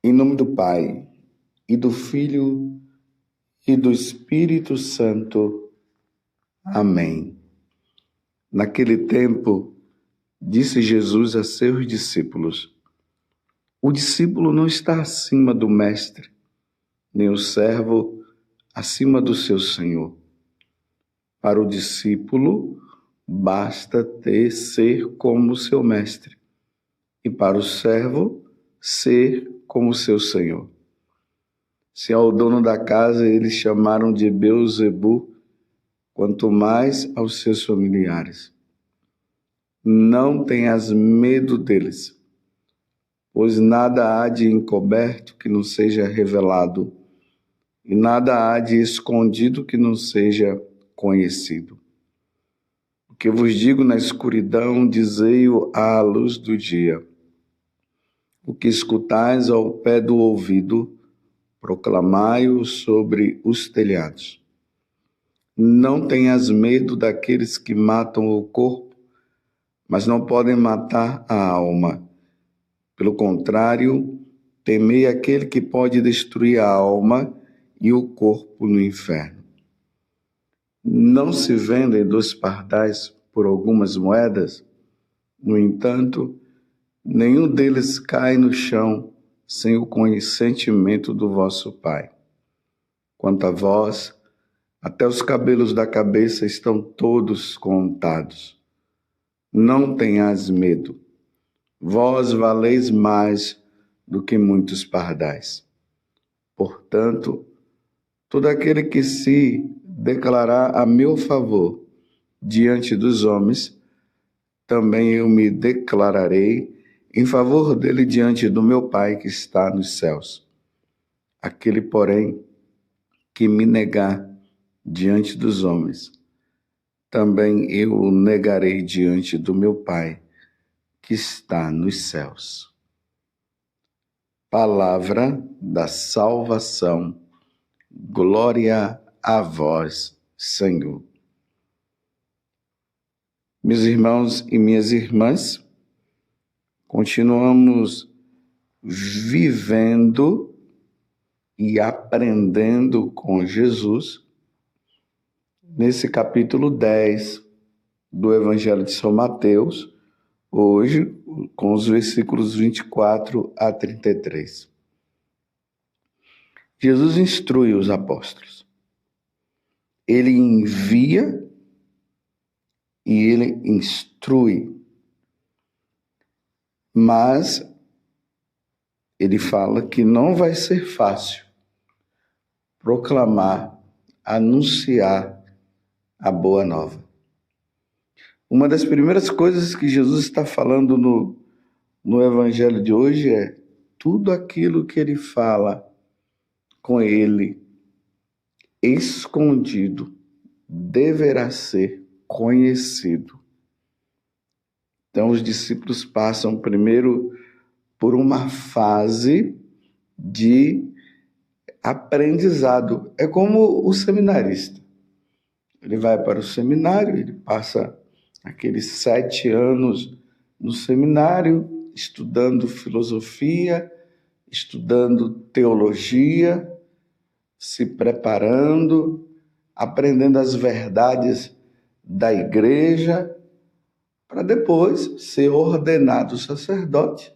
Em nome do Pai, e do Filho, e do Espírito Santo. Amém. Naquele tempo, disse Jesus a seus discípulos: o discípulo não está acima do mestre, nem o servo acima do seu senhor. Para o discípulo, basta ser como seu mestre, e para o servo, ser como seu senhor. Se ao dono da casa eles chamaram de Beelzebu, quanto mais aos seus familiares. Não tenhas medo deles, pois nada há de encoberto que não seja revelado, e nada há de escondido que não seja conhecido. O que vos digo na escuridão, dizei-o à luz do dia. O que escutais ao pé do ouvido, proclamai-o sobre os telhados. Não tenhas medo daqueles que matam o corpo, mas não podem matar a alma. Pelo contrário, temei aquele que pode destruir a alma e o corpo no inferno. Não se vendem 2 pardais por algumas moedas? No entanto, nenhum deles cai no chão sem o consentimento do vosso Pai. Quanto a vós, até os cabelos da cabeça estão todos contados. Não tenhas medo. Vós valeis mais do que muitos pardais. Portanto, todo aquele que se declarar a meu favor diante dos homens, também eu me declararei em favor dele diante do meu Pai que está nos céus. Aquele, porém, que me negar diante dos homens, também eu o negarei diante do meu Pai que está nos céus. Palavra da salvação. Glória a vós, Senhor. Meus irmãos e minhas irmãs, continuamos vivendo e aprendendo com Jesus nesse capítulo 10 do Evangelho de São Mateus, hoje com os versículos 24 a 33. Jesus instrui os apóstolos. Ele envia e ele instrui. Mas ele fala que não vai ser fácil proclamar, anunciar a boa nova. Uma das primeiras coisas que Jesus está falando no Evangelho de hoje é tudo aquilo que ele fala com ele escondido deverá ser conhecido. Então, os discípulos passam primeiro por uma fase de aprendizado. É como o seminarista. Ele vai para o seminário, ele passa aqueles 7 anos no seminário, estudando filosofia, estudando teologia, se preparando, aprendendo as verdades da igreja, para depois ser ordenado sacerdote.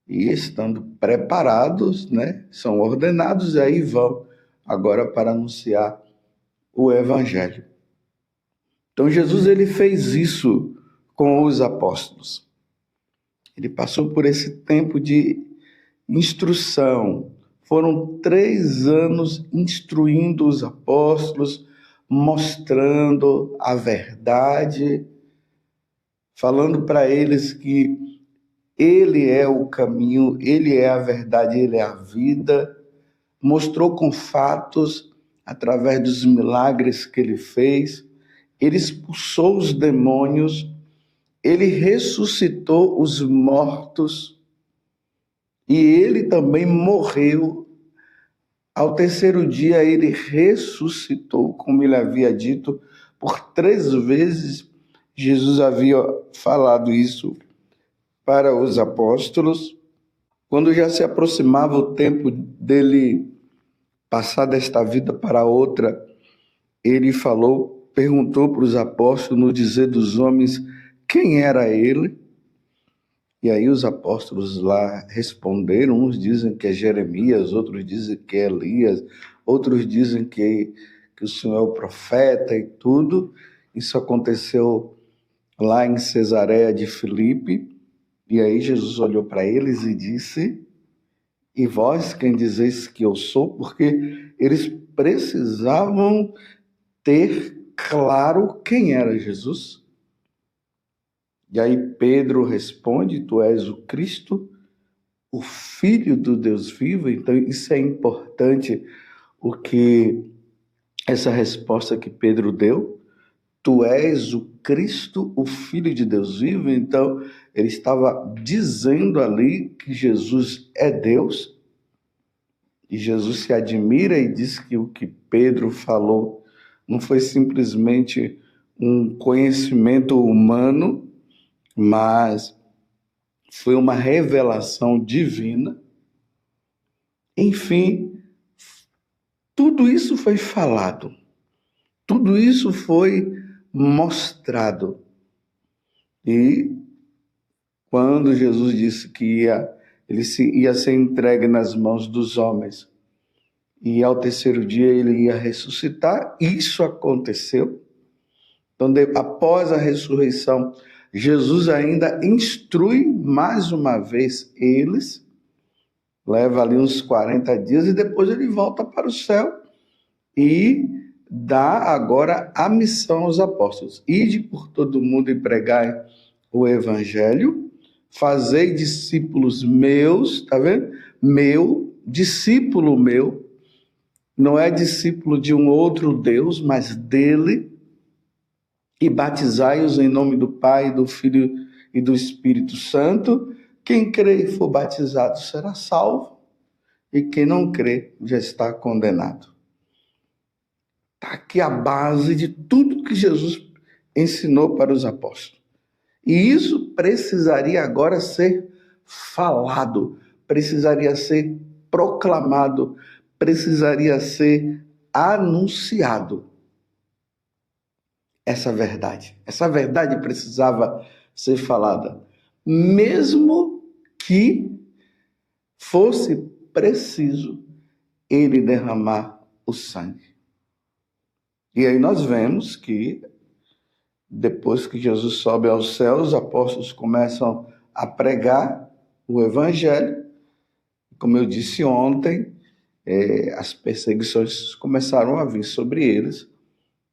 E estando preparados, são ordenados e aí vão agora para anunciar o Evangelho. Então Jesus ele fez isso com os apóstolos. Ele passou por esse tempo de instrução. Foram 3 anos instruindo os apóstolos, mostrando a verdade, falando para eles que ele é o caminho, ele é a verdade, ele é a vida. Mostrou com fatos, através dos milagres que ele fez. Ele expulsou os demônios, ele ressuscitou os mortos e ele também morreu. Ao 3º dia ele ressuscitou, como ele havia dito, por 3 vezes Jesus havia falado isso para os apóstolos. Quando já se aproximava o tempo dele passar desta vida para outra, ele perguntou para os apóstolos, no dizer dos homens, quem era ele? E aí os apóstolos lá responderam, uns dizem que é Jeremias, outros dizem que é Elias, outros dizem que o Senhor é o profeta e tudo. Isso aconteceu lá em Cesareia de Filipe, e aí Jesus olhou para eles e disse, e vós quem dizeis que eu sou? Porque eles precisavam ter claro quem era Jesus. E aí Pedro responde, tu és o Cristo, o Filho do Deus vivo. Então isso é importante, o que essa resposta que Pedro deu, tu és o Cristo, o Filho de Deus vivo. Então ele estava dizendo ali que Jesus é Deus, e Jesus se admira e diz que o que Pedro falou não foi simplesmente um conhecimento humano, mas foi uma revelação divina. Enfim, tudo isso foi falado, tudo isso foi mostrado. E quando Jesus disse que ia ser entregue nas mãos dos homens, e ao terceiro dia ele ia ressuscitar, isso aconteceu. Então, após a ressurreição, Jesus ainda instrui mais uma vez eles, leva ali uns 40 dias e depois ele volta para o céu e dá agora a missão aos apóstolos. Ide por todo mundo e pregai o evangelho, fazei discípulos meus, tá vendo? Discípulo meu, não é discípulo de um outro Deus, mas dele, e batizai-os em nome do Pai, do Filho e do Espírito Santo. Quem crê e for batizado será salvo, e quem não crê já está condenado. Está aqui a base de tudo que Jesus ensinou para os apóstolos. E isso precisaria agora ser falado, precisaria ser proclamado, precisaria ser anunciado. Essa verdade precisava ser falada, mesmo que fosse preciso ele derramar o sangue. E aí nós vemos que depois que Jesus sobe aos céus, os apóstolos começam a pregar o evangelho. Como eu disse ontem, as perseguições começaram a vir sobre eles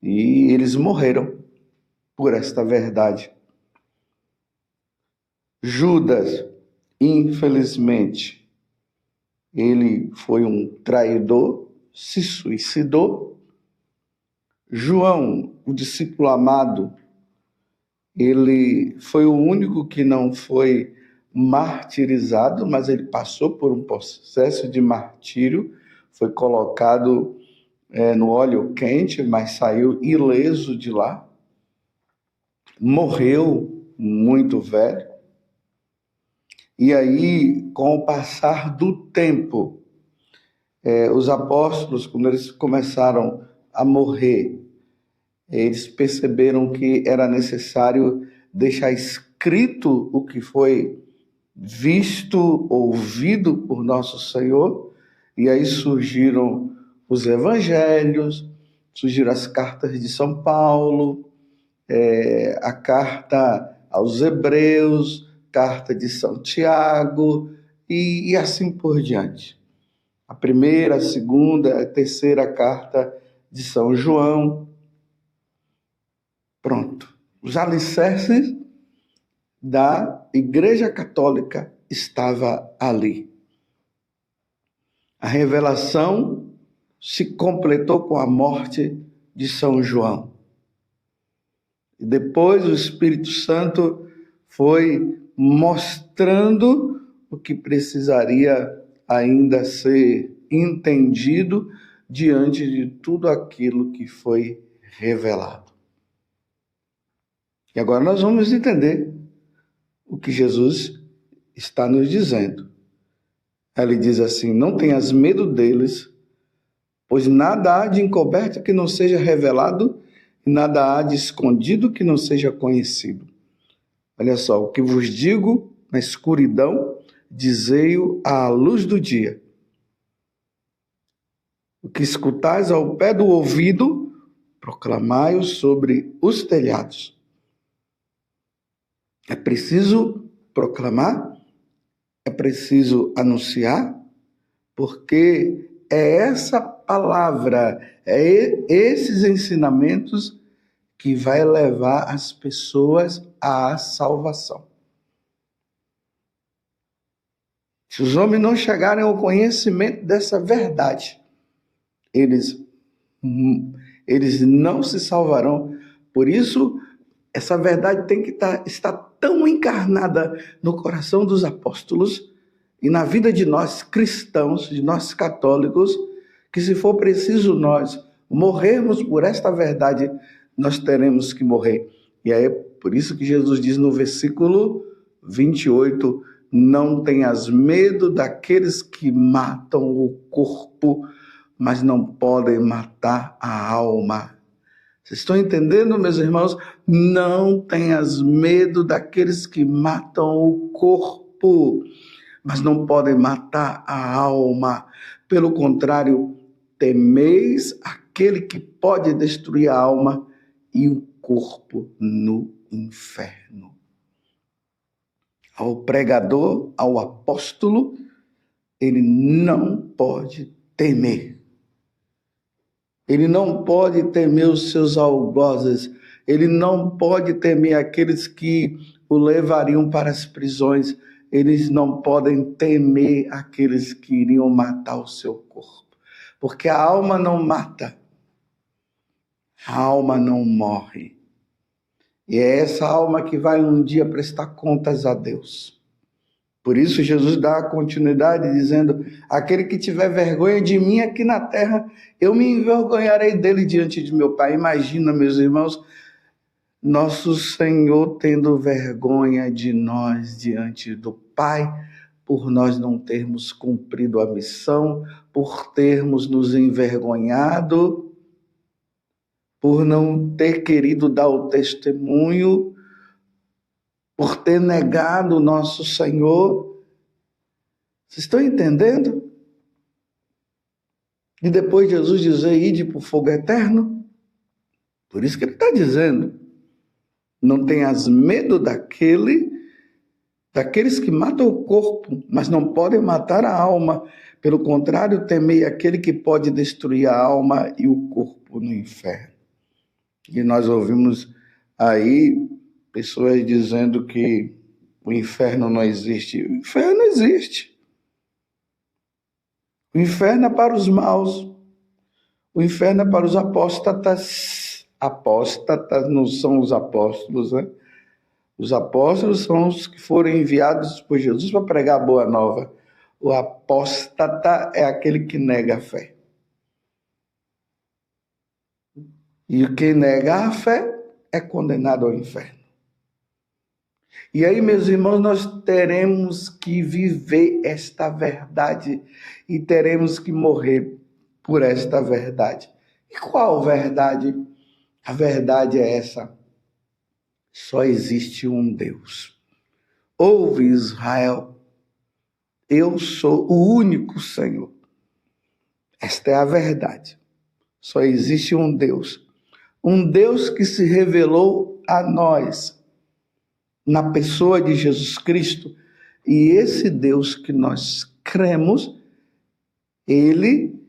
e eles morreram por esta verdade. Judas, infelizmente, ele foi um traidor, se suicidou. João, o discípulo amado, ele foi o único que não foi martirizado, mas ele passou por um processo de martírio, foi colocado no óleo quente, mas saiu ileso de lá. Morreu muito velho. E aí, com o passar do tempo, os apóstolos, quando eles começaram a morrer, eles perceberam que era necessário deixar escrito o que foi visto, ouvido por nosso Senhor, e aí surgiram os evangelhos, surgiram as cartas de São Paulo, a carta aos Hebreus, carta de São Tiago, e assim por diante. A primeira, a segunda, a terceira carta de São João. Pronto. Os alicerces da Igreja Católica estava ali. A revelação se completou com a morte de São João. E depois o Espírito Santo foi mostrando o que precisaria ainda ser entendido diante de tudo aquilo que foi revelado. E agora nós vamos entender o que Jesus está nos dizendo. Ele diz assim: não tenhas medo deles, pois nada há de encoberto que não seja revelado, e nada há de escondido que não seja conhecido. Olha só, o que vos digo na escuridão, dizei-o à luz do dia. O que escutais ao pé do ouvido, proclamai-o sobre os telhados. É preciso proclamar, é preciso anunciar, porque é essa palavra, esses ensinamentos que vai levar as pessoas à salvação. Se os homens não chegarem ao conhecimento dessa verdade, eles não se salvarão. Por isso, essa verdade tem que estar tão encarnada no coração dos apóstolos e na vida de nós cristãos, de nós católicos, que se for preciso nós morrermos por esta verdade, nós teremos que morrer. E é por isso que Jesus diz no versículo 28, não tenhas medo daqueles que matam o corpo, mas não podem matar a alma. Vocês estão entendendo, meus irmãos? Não tenhas medo daqueles que matam o corpo, mas não podem matar a alma. Pelo contrário, temeis aquele que pode destruir a alma e o corpo no inferno. Ao pregador, ao apóstolo, ele não pode temer. Ele não pode temer os seus algozes. Ele não pode temer aqueles que o levariam para as prisões. Eles não podem temer aqueles que iriam matar o seu corpo. Porque a alma não mata. A alma não morre. E é essa alma que vai um dia prestar contas a Deus. Por isso Jesus dá a continuidade dizendo, aquele que tiver vergonha de mim aqui na terra, eu me envergonharei dele diante de meu Pai. Imagina, meus irmãos, nosso Senhor tendo vergonha de nós diante do Pai, por nós não termos cumprido a missão, por termos nos envergonhado, por não ter querido dar o testemunho, por ter negado o nosso Senhor. Vocês estão entendendo? E depois Jesus dizer, ide para o fogo eterno. Por isso que ele está dizendo, não tenhas medo daqueles que matam o corpo, mas não podem matar a alma. Pelo contrário, temei aquele que pode destruir a alma e o corpo no inferno. E nós ouvimos aí pessoas dizendo que o inferno não existe. O inferno existe. O inferno é para os maus. O inferno é para os apóstatas. Apóstatas não são os apóstolos, né? Os apóstolos são os que foram enviados por Jesus para pregar a boa nova. O apóstata é aquele que nega a fé. E quem nega a fé é condenado ao inferno. E aí, meus irmãos, nós teremos que viver esta verdade e teremos que morrer por esta verdade. E qual verdade? A verdade é essa. Só existe um Deus. Ouve, Israel, eu sou o único Senhor. Esta é a verdade. Só existe um Deus. Um Deus que se revelou a nós na pessoa de Jesus Cristo. E esse Deus que nós cremos, ele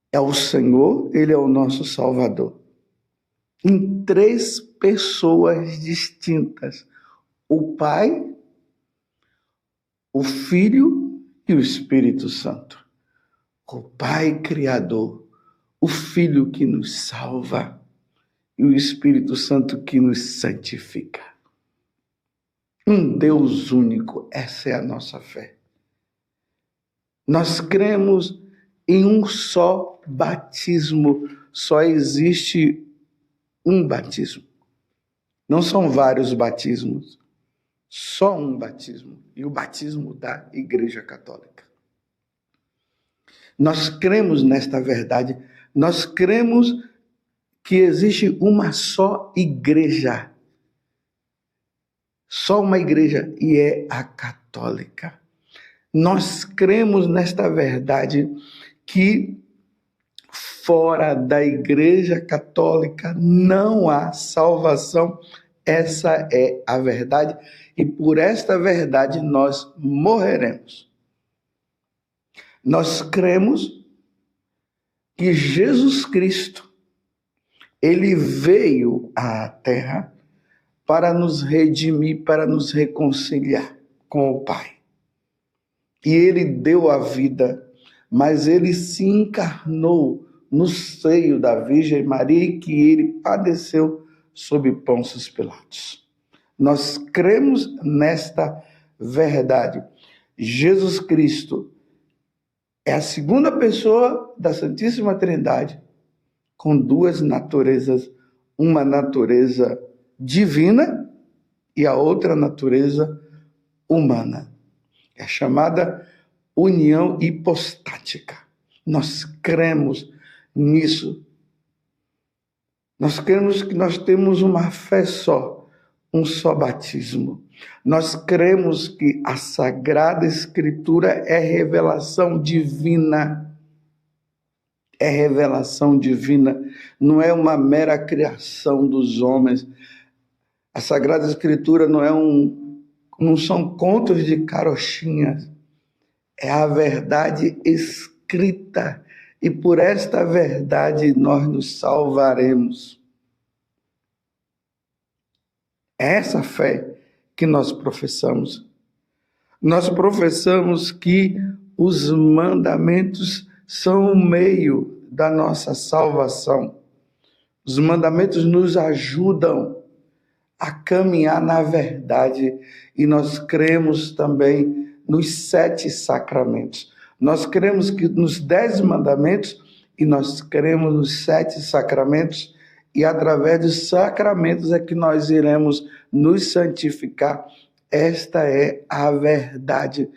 é o Senhor, ele é o nosso Salvador. Em 3 pessoas distintas. O Pai, o Filho e o Espírito Santo. O Pai Criador, o Filho que nos salva e o Espírito Santo que nos santifica. Um Deus único, essa é a nossa fé. Nós cremos em um só batismo, só existe um batismo. Não são vários batismos, Só um batismo, e o batismo da Igreja Católica. Nós cremos nesta verdade, nós cremos que existe uma só igreja. Só uma igreja, e é a católica. Nós cremos nesta verdade que fora da Igreja Católica não há salvação. Essa é a verdade, e por esta verdade nós morreremos. Nós cremos que Jesus Cristo, ele veio à Terra para nos redimir, para nos reconciliar com o Pai. E ele deu a vida, mas ele se encarnou no seio da Virgem Maria e que ele padeceu sob Pôncio Pilatos. Nós cremos nesta verdade. Jesus Cristo é a segunda pessoa da Santíssima Trindade, com duas naturezas, uma natureza divina e a outra natureza humana. É chamada união hipostática. Nós cremos nisso. Nós cremos que nós temos uma fé só, um só batismo. Nós cremos que a Sagrada Escritura é revelação divina. É revelação divina, não é uma mera criação dos homens. A Sagrada Escritura não são contos de carochinhas, é a verdade escrita, e por esta verdade nós nos salvaremos. É essa fé que nós professamos. Nós professamos que os mandamentos são o meio da nossa salvação. Os mandamentos nos ajudam a caminhar na verdade, e nós cremos também nos 7 sacramentos. Nós cremos que nos 10 mandamentos, e nós cremos nos 7 sacramentos, e através dos sacramentos é que nós iremos nos santificar. Esta é a verdade.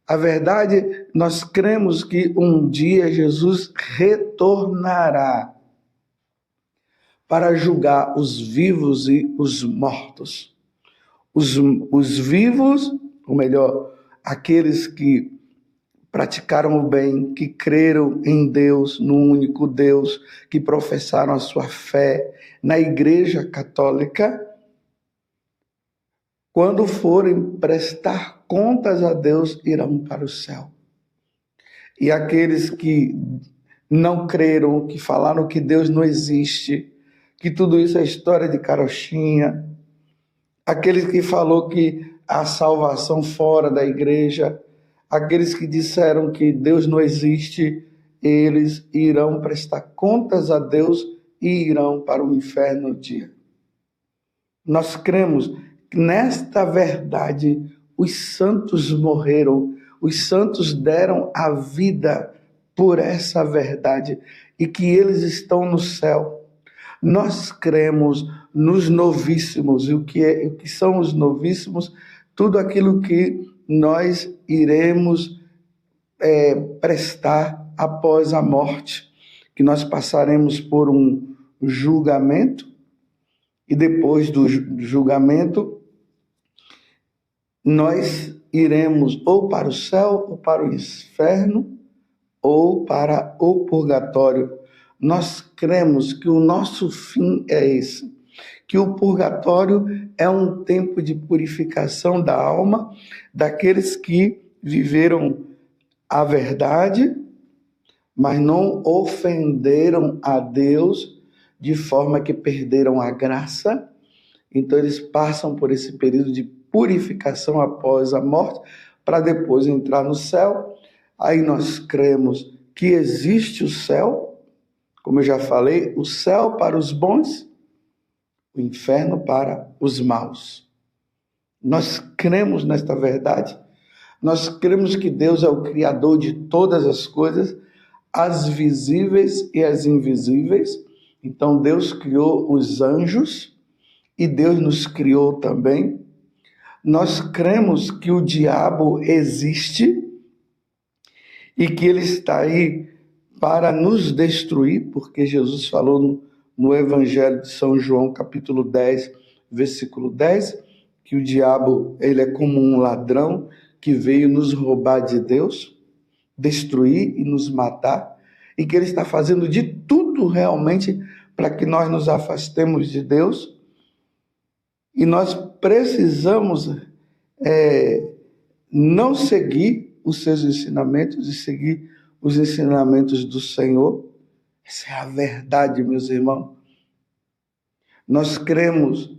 A verdade, nós cremos que um dia Jesus retornará para julgar os vivos e os mortos. Os vivos, ou melhor, aqueles que praticaram o bem, que creram em Deus, no único Deus, que professaram a sua fé na Igreja Católica, quando forem prestar contas a Deus, irão para o céu. E aqueles que não creram, que falaram que Deus não existe, que tudo isso é história de carochinha, aqueles que falaram que há salvação fora da igreja, aqueles que disseram que Deus não existe, eles irão prestar contas a Deus e irão para o inferno um dia. Nós cremos nesta verdade. Os santos morreram, os santos deram a vida por essa verdade e que eles estão no céu. Nós cremos nos novíssimos. E o que são os novíssimos? Tudo aquilo que nós iremos prestar após a morte, que nós passaremos por um julgamento e depois do julgamento nós iremos ou para o céu, ou para o inferno, ou para o purgatório. Nós cremos que o nosso fim é esse, que o purgatório é um tempo de purificação da alma daqueles que viveram a verdade, mas não ofenderam a Deus de forma que perderam a graça. Então eles passam por esse período de purificação após a morte, para depois entrar no céu. Aí nós cremos que existe o céu, como eu já falei, o céu para os bons, o inferno para os maus. Nós cremos nesta verdade, nós cremos que Deus é o Criador de todas as coisas, as visíveis e as invisíveis. Então Deus criou os anjos e Deus nos criou também. Nós cremos que o diabo existe e que ele está aí para nos destruir, porque Jesus falou no Evangelho de São João, capítulo 10, versículo 10, que o diabo ele é como um ladrão que veio nos roubar de Deus, destruir e nos matar, e que ele está fazendo de tudo realmente para que nós nos afastemos de Deus. E nós precisamos não seguir os seus ensinamentos e seguir os ensinamentos do Senhor. Essa é a verdade, meus irmãos. Nós cremos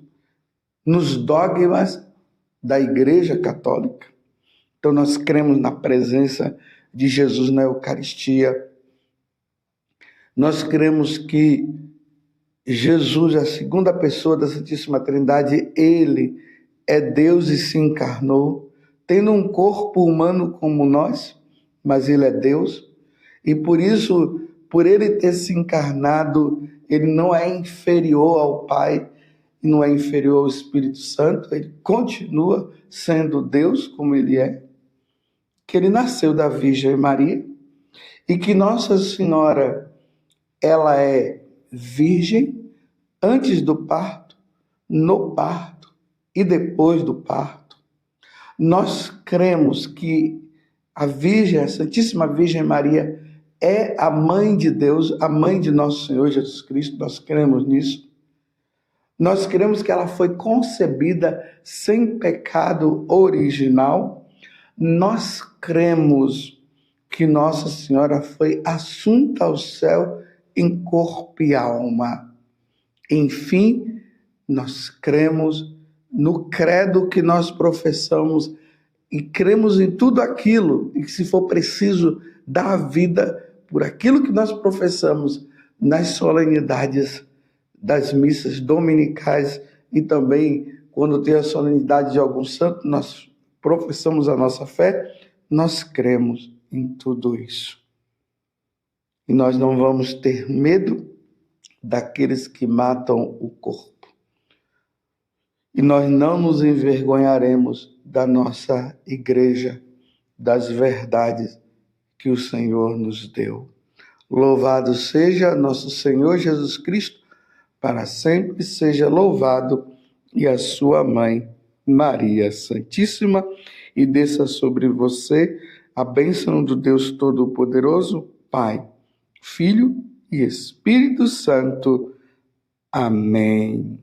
nos dogmas da Igreja Católica. Então nós cremos na presença de Jesus na Eucaristia. Nós cremos que Jesus, a segunda pessoa da Santíssima Trindade, ele é Deus e se encarnou, tendo um corpo humano como nós, mas ele é Deus. E por isso, por ele ter se encarnado, ele não é inferior ao Pai, não é inferior ao Espírito Santo, ele continua sendo Deus como ele é, que ele nasceu da Virgem Maria e que Nossa Senhora, ela é virgem antes do parto, no parto e depois do parto. Nós cremos que a Virgem, a Santíssima Virgem Maria, é a mãe de Deus, a mãe de nosso Senhor Jesus Cristo. Nós cremos nisso. Nós cremos que ela foi concebida sem pecado original. Nós cremos que Nossa Senhora foi assunta ao céu em corpo e alma. Enfim, nós cremos no credo que nós professamos e cremos em tudo aquilo, e se for preciso, dar a vida por aquilo que nós professamos nas solenidades das missas dominicais e também quando tem a solenidade de algum santo, nós professamos a nossa fé, nós cremos em tudo isso. E nós não vamos ter medo daqueles que matam o corpo. E nós não nos envergonharemos da nossa igreja, das verdades que o Senhor nos deu. Louvado seja nosso Senhor Jesus Cristo, para sempre seja louvado, e a sua mãe, Maria Santíssima, e desça sobre você a bênção do Deus Todo-Poderoso, Pai, Filho e Espírito Santo. Amém.